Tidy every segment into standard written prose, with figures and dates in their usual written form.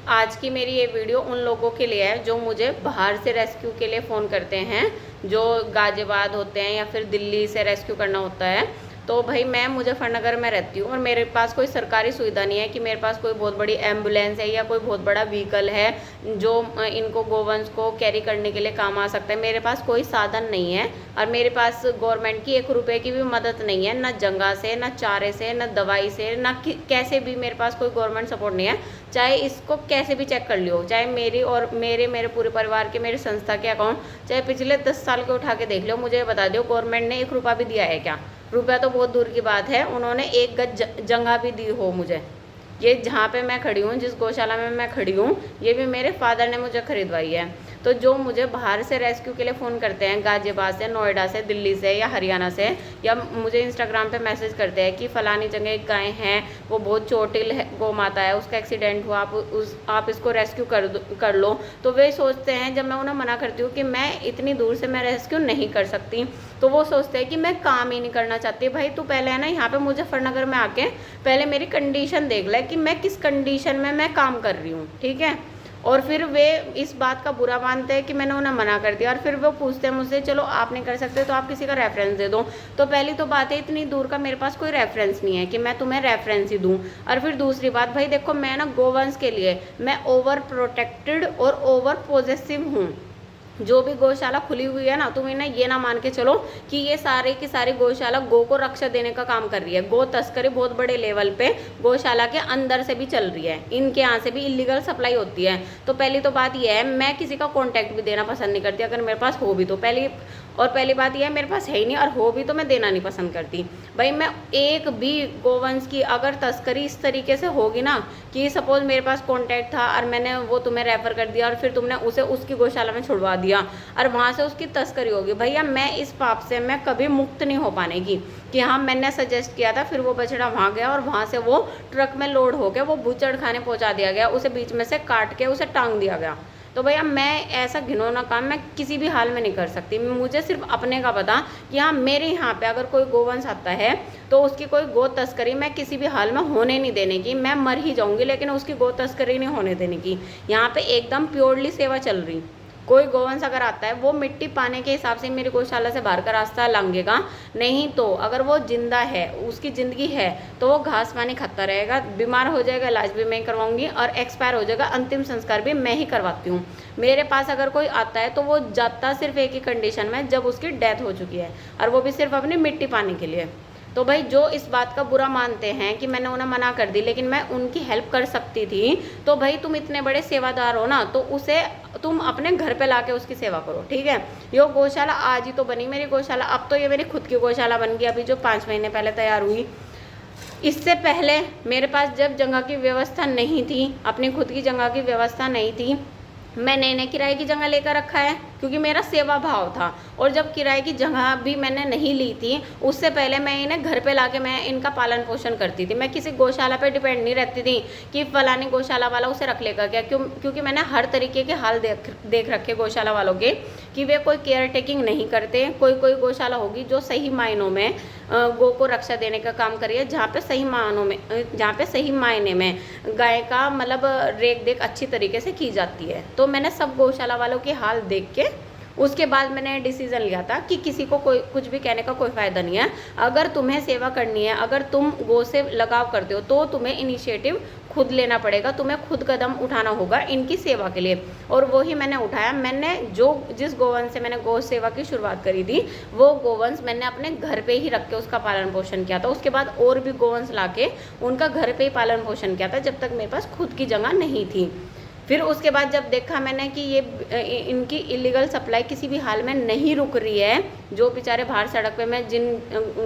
आज की मेरी ये वीडियो उन लोगों के लिए है जो मुझे बाहर से रेस्क्यू के लिए फ़ोन करते हैं, जो गाज़ियाबाद होते हैं या फिर दिल्ली से रेस्क्यू करना होता है। तो भाई मैं मुजफ्फरनगर में रहती हूँ और मेरे पास कोई सरकारी सुविधा नहीं है कि मेरे पास कोई बहुत बड़ी एम्बुलेंस है या कोई बहुत बड़ा व्हीकल है जो इनको गोवंश को कैरी करने के लिए काम आ सकता है। मेरे पास कोई साधन नहीं है और मेरे पास गवर्नमेंट की 1 रुपये की भी मदद नहीं है, ना जगह से, ना चारे से, ना दवाई से, ना कैसे भी मेरे पास कोई गवर्नमेंट सपोर्ट नहीं है। चाहे इसको कैसे भी चेक कर लियो, चाहे मेरी और मेरे पूरे परिवार के, मेरी संस्था के अकाउंट चाहे पिछले 10 साल के उठा के देख लो, मुझे बता दो गवर्नमेंट ने 1 रुपया भी दिया है क्या? रुपया तो बहुत दूर की बात है, उन्होंने 1 गज जगह भी दी हो मुझे। ये जहाँ पे मैं खड़ी हूँ, जिस गौशाला में मैं खड़ी हूँ, ये भी मेरे फादर ने मुझे खरीदवाई है। तो जो मुझे बाहर से रेस्क्यू के लिए फ़ोन करते हैं, गाज़ियाबाद से, नोएडा से, दिल्ली से या हरियाणा से, या मुझे इंस्टाग्राम पे मैसेज करते हैं कि फ़लानी जगह एक गाय है, वो बहुत चोटिल है, गौ माता है, उसका एक्सीडेंट हुआ, आप इसको रेस्क्यू कर लो। तो वे सोचते हैं, जब मैं उन्हें मना करती हूँ कि मैं इतनी दूर से मैं रेस्क्यू नहीं कर सकती, तो वो सोचते हैं कि मैं काम ही नहीं करना चाहती। भाई तू पहले है ना यहाँ पे मुजफ्फरनगर में आके पहले मेरी कंडीशन देख ले कि मैं किस कंडीशन में मैं काम कर रही हूँ, ठीक है? और फिर वे इस बात का बुरा मानते हैं कि मैंने उन्हें मना कर दिया, और फिर वो पूछते हैं मुझसे, चलो आप नहीं कर सकते तो आप किसी का रेफरेंस दे दो। तो पहली तो बात है, इतनी दूर का मेरे पास कोई रेफरेंस नहीं है कि मैं तुम्हें रेफरेंस ही दूँ। और फिर दूसरी बात, भाई देखो मैं ना गोवंश के लिए मैं ओवर प्रोटेक्टेड और ओवर पॉजेसिव हूँ। जो भी गौशाला खुली हुई है ना, तुम इन्हें ये ना मान के चलो कि ये सारे की सारी गौशाला गौ को रक्षा देने का काम कर रही है। गौ तस्करी बहुत बड़े लेवल पे गौशाला के अंदर से भी चल रही है, इनके यहाँ से भी इलीगल सप्लाई होती है। तो पहली तो बात यह है, मैं किसी का कॉन्टैक्ट भी देना पसंद नहीं करती, अगर मेरे पास हो भी तो पहली बात यह है, मेरे पास है ही नहीं, और हो भी तो मैं देना नहीं पसंद करती। भाई मैं एक भी गोवंश की अगर तस्करी इस तरीके से होगी ना कि सपोज मेरे पास कॉन्टैक्ट था और मैंने वो तुम्हें रेफर कर दिया और फिर तुमने उसे उसकी गौशाला में छुड़वा दिया और वहाँ से उसकी तस्करी होगी, भैया मैं इस पाप से मैं कभी मुक्त नहीं हो पाने की कि हाँ मैंने सजेस्ट किया था, फिर वो बछड़ा वहाँ गया और वहाँ से वो ट्रक में लोड हो गया, वो बूचड़ खाने पहुँचा दिया गया, उसे बीच में से काट के उसे टांग दिया गया। तो भैया मैं ऐसा घिनौना काम मैं किसी भी हाल में नहीं कर सकती। मुझे सिर्फ अपने का पता कि हाँ मेरे यहाँ पे अगर कोई गोवंश आता है तो उसकी कोई गो तस्करी मैं किसी भी हाल में होने नहीं देने की। मैं मर ही जाऊँगी लेकिन उसकी गो तस्करी नहीं होने देने की। यहाँ पे एकदम प्योरली सेवा चल रही। कोई गोवंश अगर आता है वो मिट्टी पाने के हिसाब से मेरी गौशाला से बाहर का रास्ता लांघेगा, नहीं तो अगर वो जिंदा है, उसकी ज़िंदगी है, तो वो घास पानी खाता रहेगा, बीमार हो जाएगा, इलाज भी मैं करवाऊंगी और एक्सपायर हो जाएगा, अंतिम संस्कार भी मैं ही करवाती हूँ। मेरे पास अगर कोई आता है तो वो जाता सिर्फ एक ही कंडीशन में, जब उसकी डेथ हो चुकी है, और वो भी सिर्फ अपनी मिट्टी पाने के लिए। तो भाई जो इस बात का बुरा मानते हैं कि मैंने उन्हें मना कर दी लेकिन मैं उनकी हेल्प कर सकती थी, तो भाई तुम इतने बड़े सेवादार हो ना, तो उसे तुम अपने घर पे लाके उसकी सेवा करो, ठीक है? ये गौशाला आज ही तो बनी मेरी गौशाला, अब तो ये मेरी खुद की गौशाला बन गई, अभी जो 5 महीने पहले तैयार हुई। इससे पहले मेरे पास जब जगह की व्यवस्था नहीं थी, अपनी खुद की जगह की व्यवस्था नहीं थी, मैंने इन्हें किराए की जगह लेकर रखा है क्योंकि मेरा सेवा भाव था। और जब किराए की जगह भी मैंने नहीं ली थी, उससे पहले मैं इन्हें घर पे लाके मैं इनका पालन पोषण करती थी। मैं किसी गौशाला पे डिपेंड नहीं रहती थी कि फलानी गौशाला वाला उसे रख लेगा क्या, क्योंकि मैंने हर तरीके के हाल देख रखे गौशाला वालों के कि वे कोई केयर टेकिंग नहीं करते। कोई गौशाला होगी जो सही मायनों में गौ को रक्षा देने का काम करिए, जहाँ पे सही मायने में गाय का मतलब रेख देख अच्छी तरीके से की जाती है। तो मैंने सब गौशाला वालों के हाल देख के उसके बाद मैंने डिसीजन लिया था कि किसी को कोई कुछ भी कहने का कोई फ़ायदा नहीं है। अगर तुम्हें सेवा करनी है, अगर तुम गौ से लगाव करते हो, तो तुम्हें इनिशिएटिव खुद लेना पड़ेगा, तुम्हें खुद कदम उठाना होगा इनकी सेवा के लिए। और वो ही मैंने उठाया। मैंने जिस गोवंश से मैंने गौ सेवा की शुरुआत करी थी, वो गोवंश मैंने अपने घर पे ही रख के उसका पालन पोषण किया था। उसके बाद और भी गोवंश ला के उनका घर पे ही पालन पोषण किया था, जब तक मेरे पास खुद की जगह नहीं थी। फिर उसके बाद जब देखा मैंने कि ये इनकी इलीगल सप्लाई किसी भी हाल में नहीं रुक रही है, जो बेचारे बाहर सड़क पे मैं जिन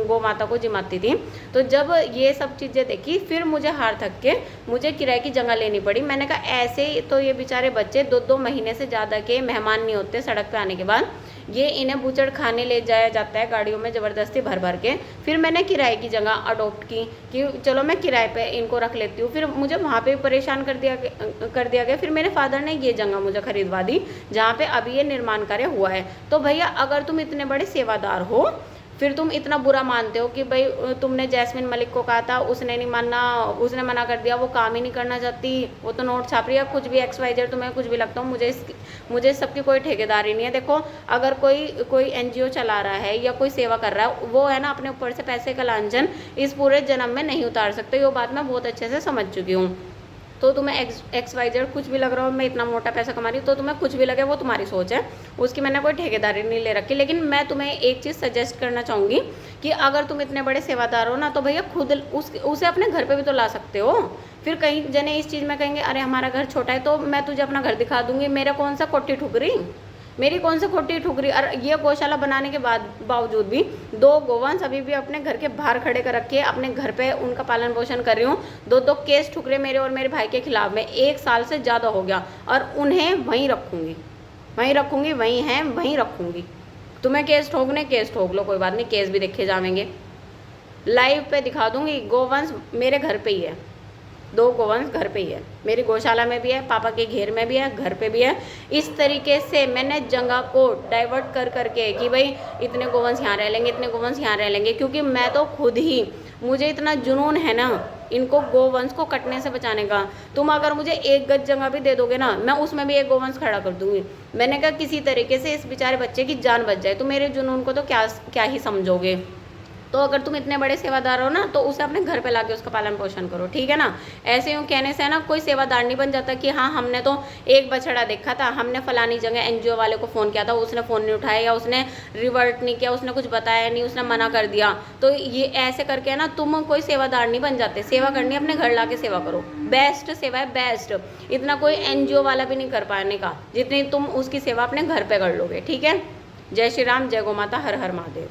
गौ माता को जिमाती थी, तो जब ये सब चीज़ें देखी, फिर मुझे हार थक के मुझे किराए की जगह लेनी पड़ी। मैंने कहा ऐसे तो ये बेचारे बच्चे 2-2 महीने से ज़्यादा के मेहमान नहीं होते सड़क पे आने के बाद, ये इन्हें बूचड़ खाने ले जाया जाता है गाड़ियों में ज़बरदस्ती भर भर के। फिर मैंने किराए की जगह अडोप्ट की कि चलो मैं किराए पे इनको रख लेती हूँ। फिर मुझे वहाँ पे परेशान कर दिया गया। फिर मेरे फादर ने ये जगह मुझे खरीदवा दी जहाँ पे अभी ये निर्माण कार्य हुआ है। तो भैया अगर तुम इतने बड़े सेवादार हो, फिर तुम इतना बुरा मानते हो कि भाई तुमने जैस्मिन मलिक को कहा था, उसने नहीं माना, उसने मना कर दिया, वो काम ही नहीं करना चाहती, वो तो नोट छाप रही है, कुछ भी XYZ, तुम्हें कुछ भी लगता हो, मुझे सबकी कोई ठेकेदारी नहीं है। देखो अगर कोई NGO चला रहा है या कोई सेवा कर रहा है, वो है ना अपने ऊपर से पैसे का लांछन इस पूरे जन्म में नहीं उतार सकते, ये बात मैं बहुत अच्छे से समझ चुकी हूँ। तो तुम्हें XYZ कुछ भी लग रहा हो, मैं इतना मोटा पैसा कमा रही हूँ, तो तुम्हें कुछ भी लगे वो तुम्हारी सोच है, उसकी मैंने कोई ठेकेदारी नहीं ले रखी। लेकिन मैं तुम्हें एक चीज़ सजेस्ट करना चाहूँगी कि अगर तुम इतने बड़े सेवादार हो ना, तो भैया खुद उसे अपने घर पे भी तो ला सकते हो। फिर कई जने इस चीज़ में कहेंगे अरे हमारा घर छोटा है, तो मैं तुझे अपना घर दिखा दूंगी, मेरा कौन सा कोठी ठुकरी, मेरी कौन सी खोटी ठुकरी। और ये गौशाला बनाने के बावजूद भी 2 गोवंश अभी भी अपने घर के बाहर खड़े कर रखे, अपने घर पे उनका पालन पोषण कर रही हूँ। 2 केस ठुकरे मेरे और मेरे भाई के खिलाफ में 1 साल से ज़्यादा हो गया, और उन्हें वहीं रखूँगी, वहीं हैं वहीं रखूँगी। तुम्हें केस ठोकने, केस ठोक लो, कोई बात नहीं, केस भी देखे जाएंगे, लाइव पे दिखा दूँगी। गोवंश मेरे घर पे ही है, 2 गोवंश घर पे ही है, मेरी गौशाला में भी है, पापा के घेर में भी है, घर पे भी है। इस तरीके से मैंने जगह को डाइवर्ट कर करके कि भाई इतने गोवंश यहाँ रह लेंगे, इतने गोवंश यहाँ रह लेंगे, क्योंकि मैं तो खुद ही, मुझे इतना जुनून है ना इनको गोवंश को कटने से बचाने का। तुम अगर मुझे 1 गज जगह भी दे दोगे ना, मैं उसमें भी 1 गोवंश खड़ा कर दूंगी। मैंने कहा किसी तरीके से इस बेचारे बच्चे की जान बच जाए, तो मेरे जुनून को तो क्या ही समझोगे। तो अगर तुम इतने बड़े सेवादार हो ना, तो उसे अपने घर पे लाके उसका पालन पोषण करो, ठीक है ना। ऐसे यूँ कहने से है ना कोई सेवादार नहीं बन जाता कि हाँ हमने तो एक बछड़ा देखा था, हमने फलानी जगह NGO वाले को फ़ोन किया था, उसने फ़ोन नहीं उठाया, या उसने रिवर्ट नहीं किया, उसने कुछ बताया नहीं, उसने मना कर दिया, तो ये ऐसे करके है ना तुम कोई सेवादार नहीं बन जाते। सेवा करनी है अपने घर ला के सेवा करो, बेस्ट सेवा है, बेस्ट। इतना कोई NGO वाला भी नहीं कर पाने का जितनी तुम उसकी सेवा अपने घर पर कर लोगे, ठीक है। जय श्री राम, जय गौ माता, हर हर महादेव।